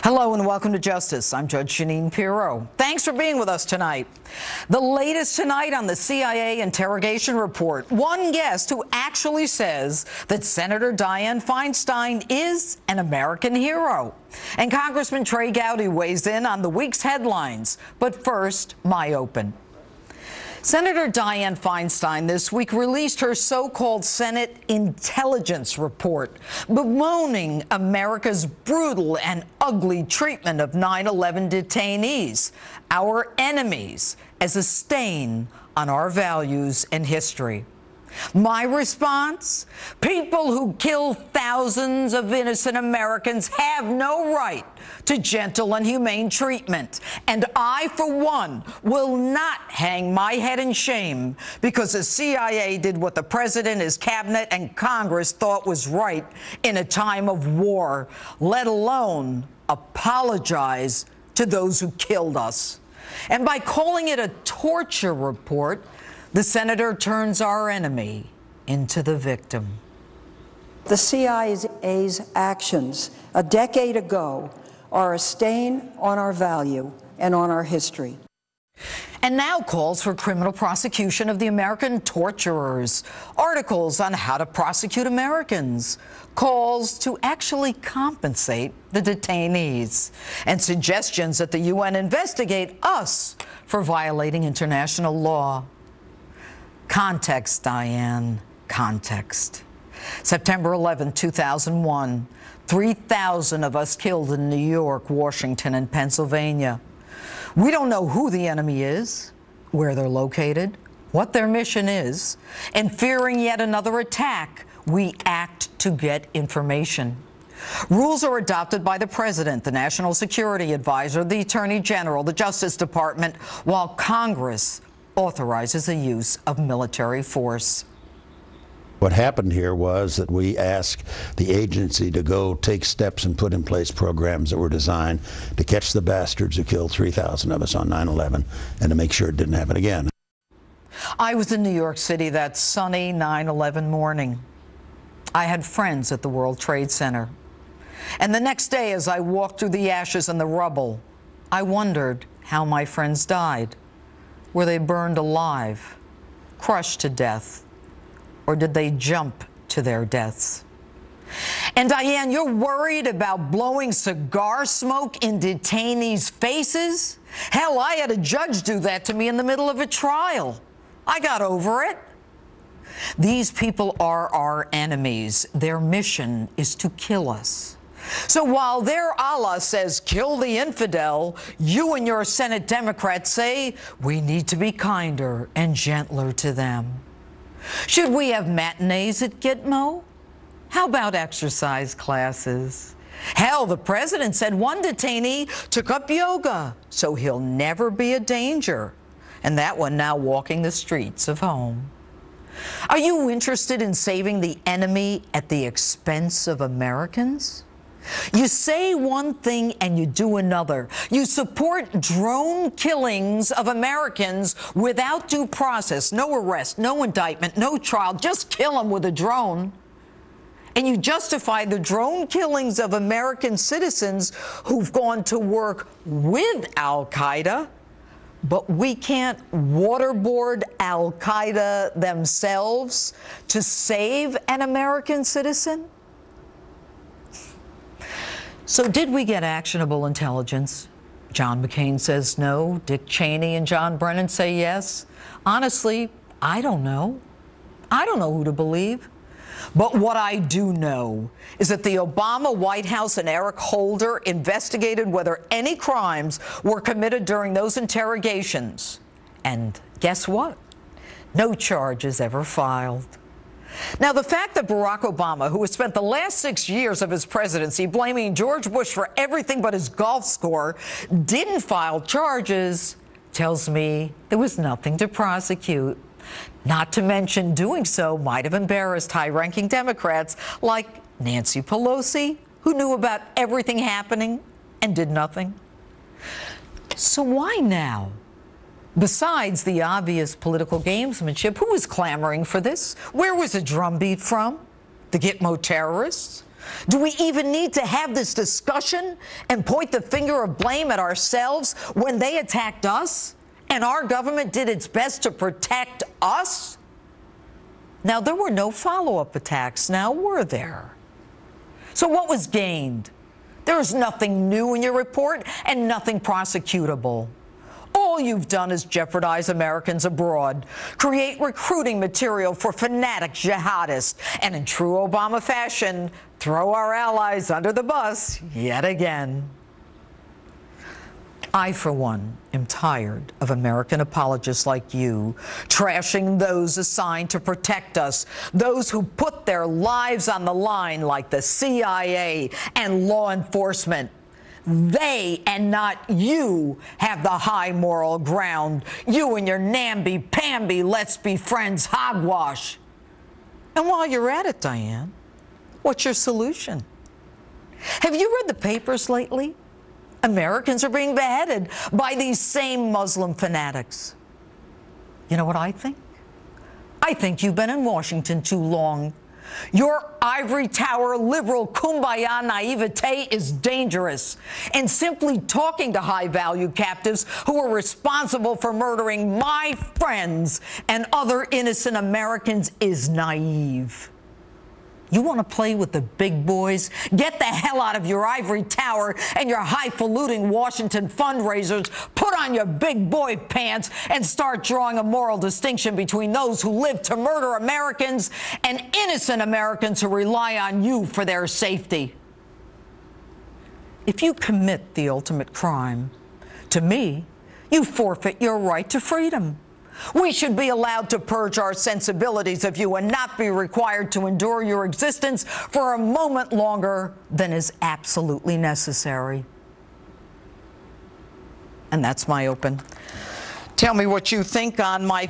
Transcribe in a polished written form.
Hello and welcome to Justice. I'm Judge Jeanine Pirro. Thanks for being with us tonight. The latest tonight on the CIA interrogation report. One guest who actually says that Senator Dianne Feinstein is an American hero. And Congressman Trey Gowdy weighs in on the week's headlines. But first, my open. Senator Dianne Feinstein this week released her so-called Senate intelligence report, bemoaning America's brutal and ugly treatment of 9/11 detainees, our enemies, as a stain on our values and history. My response? People who kill thousands of innocent Americans have no right to gentle and humane treatment. And I, for one, will not hang my head in shame because the CIA did what the president, his cabinet, and Congress thought was right in a time of war, let alone apologize to those who killed us. And by calling it a torture report, the senator turns our enemy into the victim. The CIA's actions a decade ago are a stain on our value and on our history. And now calls for criminal prosecution of the American torturers, articles on how to prosecute Americans, calls to actually compensate the detainees, and suggestions that the UN investigate us for violating international law. Context, Dianne, context. September 11, 2001, 3,000 of us killed in New York, Washington, and Pennsylvania. We don't know who the enemy is, where they're located, what their mission is, and fearing yet another attack, we act to get information. Rules are adopted by the President, the National Security Advisor, the Attorney General, the Justice Department, while Congress authorizes the use of military force. What happened here was that we asked the agency to go take steps and put in place programs that were designed to catch the bastards who killed 3,000 of us on 9/11 and to make sure it didn't happen again. I was in New York City that sunny 9/11 morning. I had friends at the World Trade Center. And the next day, as I walked through the ashes and the rubble, I wondered how my friends died. Were they burned alive, crushed to death, or did they jump to their deaths? And Dianne, you're worried about blowing cigar smoke in detainees' faces? Hell, I had a judge do that to me in the middle of a trial. I got over it. These people are our enemies. Their mission is to kill us. So while their Allah says, kill the infidel, you and your Senate Democrats say, we need to be kinder and gentler to them. Should we have matinees at Gitmo? How about exercise classes? Hell, the president said one detainee took up yoga, so he'll never be a danger. And that one now walking the streets of home. Are you interested in saving the enemy at the expense of Americans? You say one thing and you do another. You support drone killings of Americans without due process, no arrest, no indictment, no trial, just kill them with a drone. And you justify the drone killings of American citizens who've gone to work with al-Qaeda, but we can't waterboard al-Qaeda themselves to save an American citizen? So did we get actionable intelligence? John McCain says no. Dick Cheney and John Brennan say yes. Honestly, I don't know. I don't know who to believe. But what I do know is that the Obama White House and Eric Holder investigated whether any crimes were committed during those interrogations. And guess what? No charges ever filed. Now, the fact that Barack Obama, who has spent the last 6 years of his presidency blaming George Bush for everything but his golf score, didn't file charges, tells me there was nothing to prosecute. Not to mention doing so might have embarrassed high-ranking Democrats like Nancy Pelosi, who knew about everything happening and did nothing. So why now? Besides the obvious political gamesmanship, who was clamoring for this? Where was the drumbeat from? The Gitmo terrorists? Do we even need to have this discussion and point the finger of blame at ourselves when they attacked us and our government did its best to protect us? Now, there were no follow-up attacks, now were there? So what was gained? There is nothing new in your report and nothing prosecutable. All you've done is jeopardize Americans abroad, create recruiting material for fanatic jihadists, and in true Obama fashion, throw our allies under the bus yet again. I, for one, am tired of American apologists like you trashing those assigned to protect us, those who put their lives on the line like the CIA and law enforcement. They, and not you, have the high moral ground. You and your namby-pamby let's be friends hogwash. And while you're at it, Dianne, what's your solution? Have you read the papers lately? Americans are being beheaded by these same Muslim fanatics. You know what I think? I think you've been in Washington too long. Your ivory tower liberal kumbaya naivete is dangerous. And simply talking to high-value captives who are responsible for murdering my friends and other innocent Americans is naive. You want to play with the big boys? Get the hell out of your ivory tower and your highfalutin Washington fundraisers. Put on your big boy pants and start drawing a moral distinction between those who live to murder Americans and innocent Americans who rely on you for their safety. If you commit the ultimate crime, to me, you forfeit your right to freedom. We should be allowed to purge our sensibilities of you and not be required to endure your existence for a moment longer than is absolutely necessary. And that's my open. Tell me what you think on my